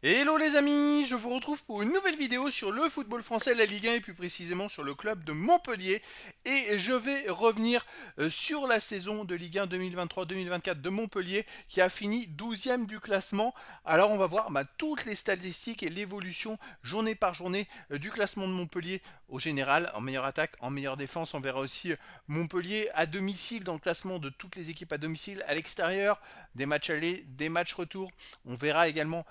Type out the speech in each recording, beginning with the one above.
Hello les amis, je vous retrouve pour une nouvelle vidéo sur le football français, la Ligue 1 et plus précisément sur le club de Montpellier. Et je vais revenir sur la saison de Ligue 1 2023-2024 de Montpellier qui a fini 12e du classement. Alors on va voir toutes les statistiques et l'évolution journée par journée du classement de Montpellier au général, en meilleure attaque, en meilleure défense. On verra aussi Montpellier à domicile dans le classement de toutes les équipes à domicile, à l'extérieur, des matchs allés, des matchs retour. On verra également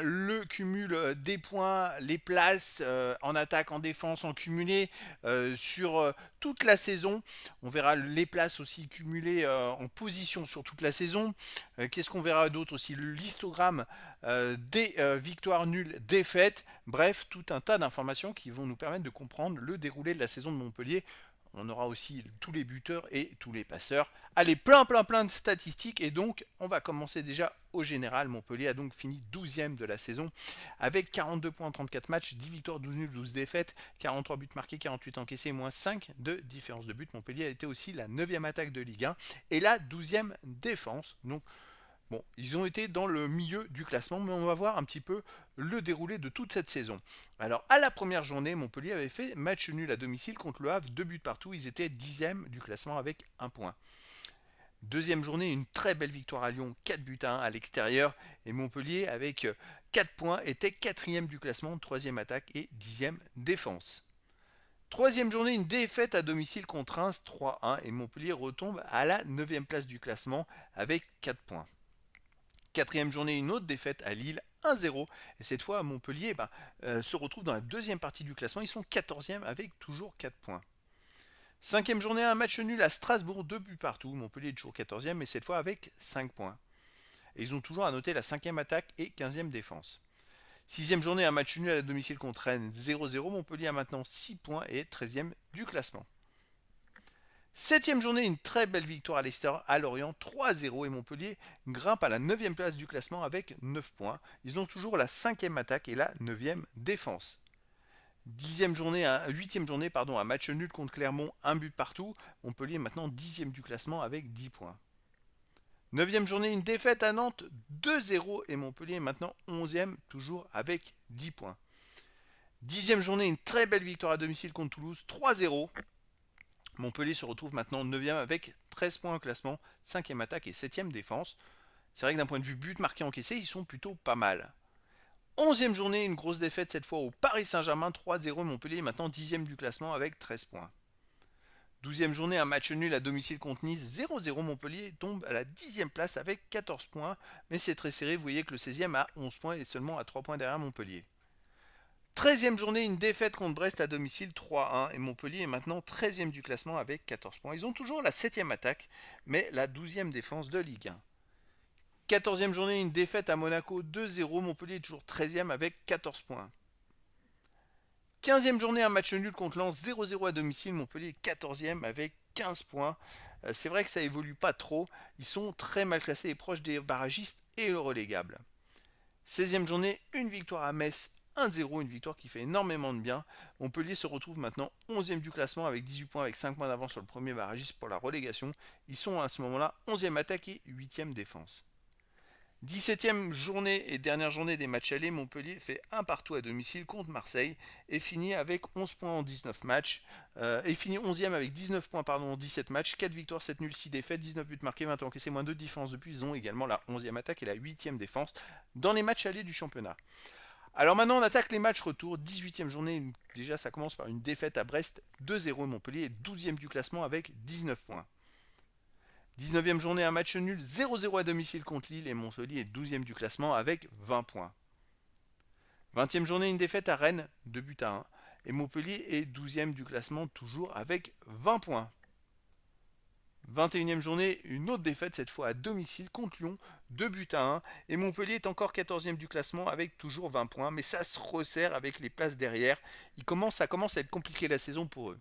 le cumul des points, les places en attaque, en défense, en cumulé sur toute la saison. On verra les places aussi cumulées en position sur toute la saison. Qu'est-ce qu'on verra d'autre aussi? L'histogramme des victoires nulles, défaites. Bref, tout un tas d'informations qui vont nous permettre de comprendre le déroulé de la saison de Montpellier. On aura aussi tous les buteurs et tous les passeurs. Allez, plein de statistiques. Et donc, on va commencer déjà au général. Montpellier a donc fini 12e de la saison avec 42 points en 34 matchs, 10 victoires, 12 nuls, 12 défaites, 43 buts marqués, 48 encaissés, moins 5 de différence de but. Montpellier a été aussi la 9e attaque de Ligue 1 et la 12e défense. Donc, bon, ils ont été dans le milieu du classement, mais on va voir un petit peu le déroulé de toute cette saison. Alors, à la première journée, Montpellier avait fait match nul à domicile contre le Havre, 2 buts partout. Ils étaient 10e du classement avec un point. Deuxième journée, une très belle victoire à Lyon, 4 buts à 1 à l'extérieur. Et Montpellier, avec 4 points, était quatrième du classement, troisième attaque et 10e défense. Troisième journée, une défaite à domicile contre Reims, 3-1. Et Montpellier retombe à la neuvième place du classement avec 4 points. Quatrième journée, une autre défaite à Lille, 1-0. Et cette fois, Montpellier se retrouve dans la deuxième partie du classement. Ils sont 14e avec toujours 4 points. Cinquième journée, un match nul à Strasbourg, 2 buts partout. Montpellier est toujours 14e, mais cette fois avec 5 points. Et ils ont toujours à noter la cinquième attaque et 15e défense. Sixième journée, un match nul à domicile contre Rennes, 0-0. Montpellier a maintenant 6 points et est 13e du classement. Septième journée, une très belle victoire à l'extérieur à Lorient, 3-0 et Montpellier grimpe à la neuvième place du classement avec 9 points. Ils ont toujours la cinquième attaque et la neuvième défense. Huitième journée, un match nul contre Clermont, un but partout. Montpellier est maintenant 10e du classement avec 10 points. Neuvième journée, une défaite à Nantes, 2-0 et Montpellier est maintenant 11e, toujours avec 10 points. Dixième journée, une très belle victoire à domicile contre Toulouse, 3-0. Montpellier se retrouve maintenant 9e avec 13 points au classement, 5e attaque et 7e défense. C'est vrai que d'un point de vue but marqué encaissé, ils sont plutôt pas mal. Onzième journée, une grosse défaite cette fois au Paris Saint-Germain, 3-0. Montpellier est maintenant 10e du classement avec 13 points. Douzième journée, un match nul à domicile contre Nice, 0-0. Montpellier tombe à la 10e place avec 14 points. Mais c'est très serré, vous voyez que le 16e a 11 points et seulement à 3 points derrière Montpellier. Treizième journée, une défaite contre Brest à domicile 3-1 et Montpellier est maintenant 13e du classement avec 14 points. Ils ont toujours la 7e attaque mais la 12e défense de Ligue 1. Quatorzième journée, une défaite à Monaco 2-0. Montpellier est toujours 13e avec 14 points. Quinzième journée, un match nul contre Lens 0-0 à domicile. Montpellier est 14e avec 15 points. C'est vrai que ça évolue pas trop. Ils sont très mal classés et proches des barragistes et le relégable. Seizième journée, une victoire à Metz 1-0, une victoire qui fait énormément de bien. Montpellier se retrouve maintenant 11e du classement avec 18 points, avec 5 points d'avance sur le premier barragiste pour la relégation. Ils sont à ce moment-là 11e attaque et 8e défense. 17e journée et dernière journée des matchs allés, Montpellier fait un partout à domicile contre Marseille et finit avec 11 points en 19 matchs. Et finit 11e avec 19 points en 17 matchs, 4 victoires, 7 nuls, 6 défaites, 19 buts marqués, 20 encaissés, moins 2 de différence depuis. Ils ont également la 11e attaque et la 8e défense dans les matchs allés du championnat. Alors maintenant on attaque les matchs retour, 18e journée, déjà ça commence par une défaite à Brest, 2-0. Montpellier est 12e du classement avec 19 points. 19e journée, un match nul 0-0 à domicile contre Lille et Montpellier est 12e du classement avec 20 points. 20e journée, une défaite à Rennes, 2 buts à 1 et Montpellier est 12e du classement toujours avec 20 points. 21e journée, une autre défaite cette fois à domicile contre Lyon, 2 buts à 1 et Montpellier est encore 14e du classement avec toujours 20 points mais ça se resserre avec les places derrière. Ça commence à être compliqué la saison pour eux.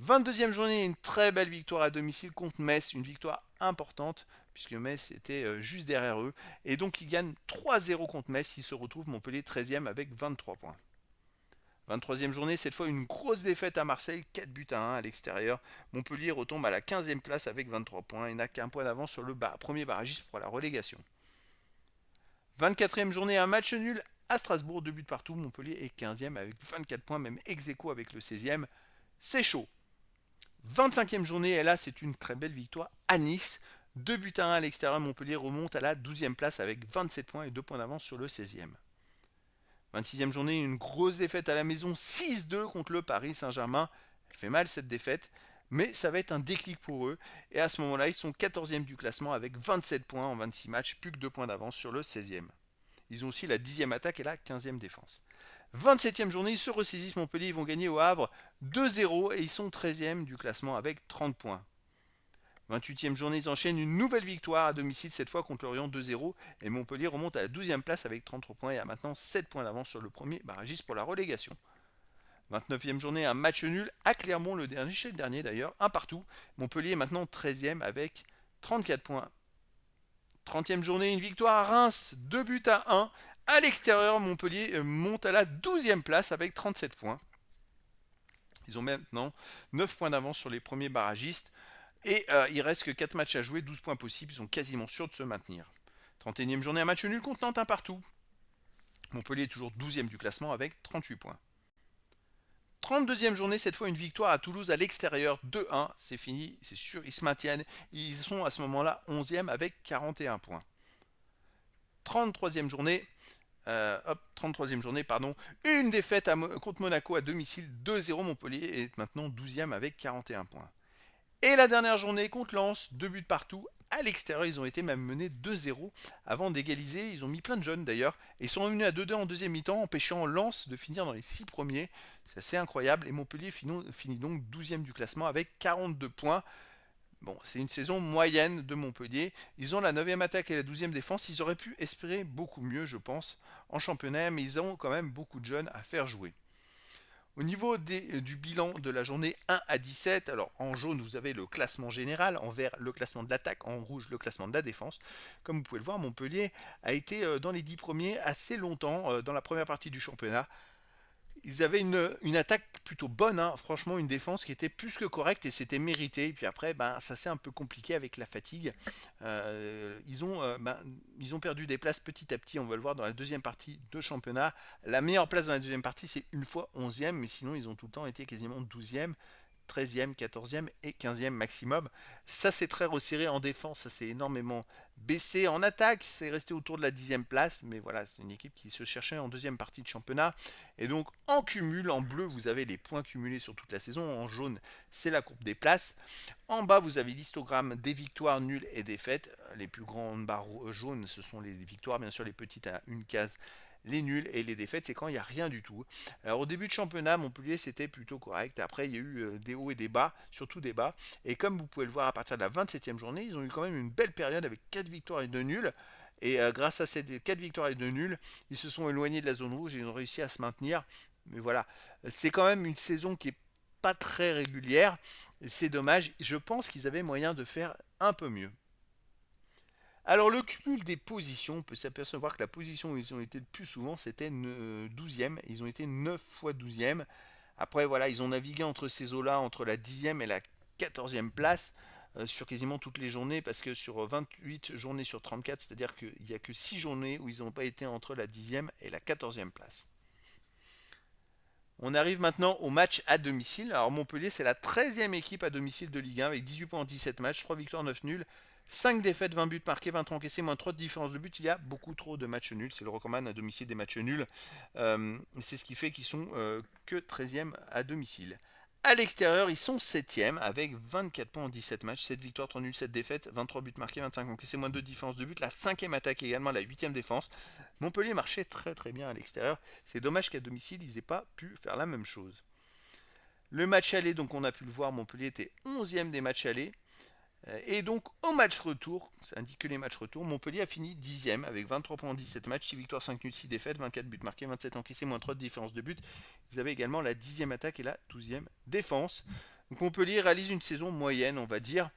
22e journée, une très belle victoire à domicile contre Metz, une victoire importante puisque Metz était juste derrière eux et donc ils gagnent 3-0 contre Metz, ils se retrouvent Montpellier 13e avec 23 points. 23e journée, cette fois une grosse défaite à Marseille, 4 buts à 1 à l'extérieur. Montpellier retombe à la 15e place avec 23 points et n'a qu'un point d'avance sur le premier barragiste pour la relégation. 24e journée, un match nul à Strasbourg, 2 buts partout. Montpellier est 15e avec 24 points, même ex aequo avec le 16e. C'est chaud. 25e journée, et là c'est une très belle victoire à Nice. 2 buts à 1 à l'extérieur, Montpellier remonte à la 12e place avec 27 points et 2 points d'avance sur le 16e. 26e journée, une grosse défaite à la maison, 6-2 contre le Paris Saint-Germain. Elle fait mal cette défaite, mais ça va être un déclic pour eux. Et à ce moment-là, ils sont 14e du classement avec 27 points en 26 matchs, plus que 2 points d'avance sur le 16e. Ils ont aussi la 10e attaque et la 15e défense. 27e journée, ils se ressaisissent Montpellier, ils vont gagner au Havre 2-0 et ils sont 13e du classement avec 30 points. 28e journée, ils enchaînent une nouvelle victoire à domicile, cette fois contre Lorient 2-0. Et Montpellier remonte à la 12e place avec 33 points et a maintenant 7 points d'avance sur le premier barragiste pour la relégation. 29e journée, un match nul à Clermont, le dernier chez le dernier d'ailleurs, un partout. Montpellier est maintenant 13e avec 34 points. 30e journée, une victoire à Reims, 2 buts à 1. À l'extérieur, Montpellier monte à la 12e place avec 37 points. Ils ont maintenant 9 points d'avance sur les premiers barragistes. Et il reste que 4 matchs à jouer, 12 points possibles, ils sont quasiment sûrs de se maintenir. 31e journée, un match nul contre Nantes, un partout. Montpellier est toujours 12e du classement avec 38 points. 32e journée, cette fois une victoire à Toulouse à l'extérieur, 2-1, c'est fini, c'est sûr, ils se maintiennent. Ils sont à ce moment-là 11e avec 41 points. 33e journée, 33e journée, pardon, une défaite contre Monaco à domicile, 2-0, Montpellier est maintenant 12e avec 41 points. Et la dernière journée contre Lens, 2 buts partout. À l'extérieur, ils ont été même menés 2-0 avant d'égaliser. Ils ont mis plein de jeunes d'ailleurs. Et ils sont revenus à 2-2 en deuxième mi-temps, empêchant Lens de finir dans les 6 premiers. C'est assez incroyable. Et Montpellier finit donc 12e du classement avec 42 points. Bon, c'est une saison moyenne de Montpellier. Ils ont la 9e attaque et la 12e défense. Ils auraient pu espérer beaucoup mieux, je pense, en championnat. Mais ils ont quand même beaucoup de jeunes à faire jouer. Au niveau du bilan de la journée 1 à 17, alors en jaune vous avez le classement général, en vert le classement de l'attaque, en rouge le classement de la défense. Comme vous pouvez le voir, Montpellier a été dans les 10 premiers assez longtemps dans la première partie du championnat. Ils avaient une attaque plutôt bonne, hein. Franchement une défense qui était plus que correcte et c'était mérité. Et puis après, ça s'est un peu compliqué avec la fatigue. Ils ont perdu des places petit à petit, on va le voir dans la deuxième partie de championnat. La meilleure place dans la deuxième partie, c'est une fois 11e, mais sinon ils ont tout le temps été quasiment 12e. 13e, 14e et 15e maximum. Ça c'est très resserré en défense, ça s'est énormément baissé. En attaque, c'est resté autour de la 10e place, mais voilà, c'est une équipe qui se cherchait en deuxième partie de championnat. Et donc en cumul, en bleu, vous avez les points cumulés sur toute la saison. En jaune, c'est la courbe des places. En bas, vous avez l'histogramme des victoires, nulles et défaites. Les plus grandes barres jaunes, ce sont les victoires, bien sûr les petites à une case, les nuls et les défaites, c'est quand il n'y a rien du tout. Alors au début de championnat, Montpellier c'était plutôt correct. Après, il y a eu des hauts et des bas, surtout des bas. Et comme vous pouvez le voir à partir de la 27e journée, ils ont eu quand même une belle période avec 4 victoires et 2 nuls. Et grâce à ces 4 victoires et 2 nuls, ils se sont éloignés de la zone rouge et ils ont réussi à se maintenir. Mais voilà, c'est quand même une saison qui est pas très régulière. C'est dommage. Je pense qu'ils avaient moyen de faire un peu mieux. Alors le cumul des positions, on peut s'apercevoir que la position où ils ont été le plus souvent, c'était 12e. Ils ont été 9 fois 12e. Après, voilà, ils ont navigué entre ces eaux-là, entre la 10e et la 14e place sur quasiment toutes les journées, parce que sur 28 journées sur 34, c'est-à-dire qu'il n'y a que 6 journées où ils n'ont pas été entre la 10e et la 14e place. On arrive maintenant au match à domicile. Alors Montpellier, c'est la 13e équipe à domicile de Ligue 1 avec 18 points en 17 matchs, 3 victoires, 9 nuls. 5 défaites, 20 buts marqués, 23 encaissés, moins 3 de différence de but. Il y a beaucoup trop de matchs nuls. C'est le recordman à domicile des matchs nuls. C'est ce qui fait qu'ils sont que 13e à domicile. À l'extérieur, ils sont 7e avec 24 points en 17 matchs, 7 victoires, 3 nuls, 7 défaites, 23 buts marqués, 25 encaissés, moins 2 de différence de but. La 5e attaque également, la 8e défense. Montpellier marchait très très bien à l'extérieur. C'est dommage qu'à domicile, ils n'aient pas pu faire la même chose. Le match aller, donc on a pu le voir, Montpellier était 11e des matchs allés. Et donc au match retour, ça indique que les matchs retour, Montpellier a fini 10e avec 23 points en 17 matchs, 6 victoires, 5 nuls, 6 défaites, 24 buts marqués, 27 encaissés, moins 3 de différence de but. Ils avaient également la 10e attaque et la 12e défense. Donc Montpellier réalise une saison moyenne, on va dire.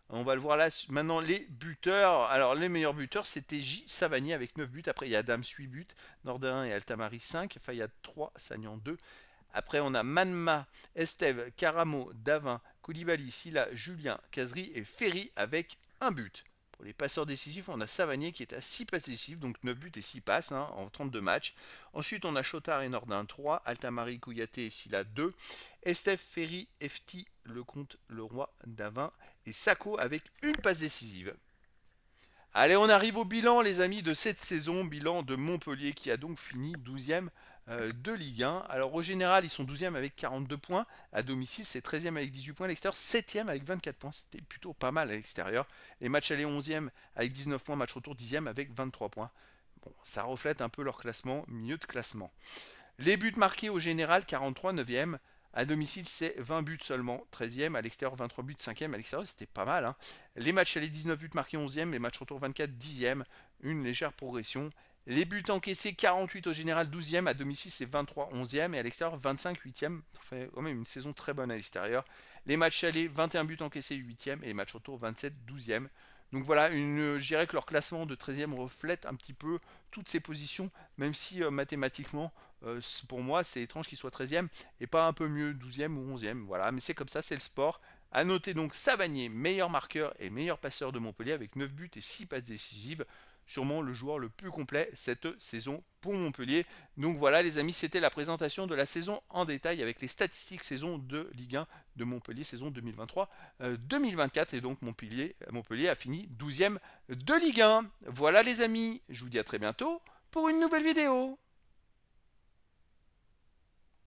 On va le voir là maintenant les buteurs. Alors les meilleurs buteurs c'était J. Savani avec 9 buts. Après il y a Adams 8 buts, Nordin et Altamari 5, Fayad 3, Sagnan 2. Après, on a Manma, Estève, Caramo, Davin, Koulibaly, Silla, Julien, Kazri et Ferry avec un but. Pour les passeurs décisifs, on a Savanier qui est à 6 passes décisives, donc 9 buts et 6 passes en 32 matchs. Ensuite, on a Chotard et Nordin 3, Altamari, Kouyaté et Silla 2, Estef, Ferry, Efti, Lecomte, Leroy, Davin et Sako avec une passe décisive. Allez, on arrive au bilan, les amis, de cette saison. Bilan de Montpellier qui a donc fini 12e de Ligue 1. Alors, au général, ils sont 12e avec 42 points. À domicile, c'est 13e avec 18 points. À l'extérieur, 7e avec 24 points. C'était plutôt pas mal à l'extérieur. Les matchs allés 11e avec 19 points. Match retour 10e avec 23 points. Bon, ça reflète un peu leur classement, milieu de classement. Les buts marqués au général, 43, 9e. À domicile, c'est 20 buts seulement, 13e. À l'extérieur, 23 buts, 5e. À l'extérieur, c'était pas mal. Hein. Les matchs, les 19 buts marqués, 11e. Les matchs retour, 24, 10e. Une légère progression. Les buts encaissés, 48 au général, 12e. À domicile, c'est 23, 11e. Et à l'extérieur, 25, 8e. Ça fait quand même une saison très bonne à l'extérieur. Les matchs allés, 21 buts encaissés, 8e. Et les matchs retour, 27, 12e. Donc voilà, je dirais que leur classement de 13e reflète un petit peu toutes ces positions, même si mathématiquement, pour moi, c'est étrange qu'ils soient 13e et pas un peu mieux 12e ou 11e. Voilà, mais c'est comme ça, c'est le sport. À noter donc Savanier, meilleur marqueur et meilleur passeur de Montpellier avec 9 buts et 6 passes décisives. Sûrement le joueur le plus complet cette saison pour Montpellier. Donc voilà les amis, c'était la présentation de la saison en détail avec les statistiques saison de Ligue 1 de Montpellier saison 2023-2024. Et donc Montpellier a fini 12e de Ligue 1. Voilà les amis, je vous dis à très bientôt pour une nouvelle vidéo.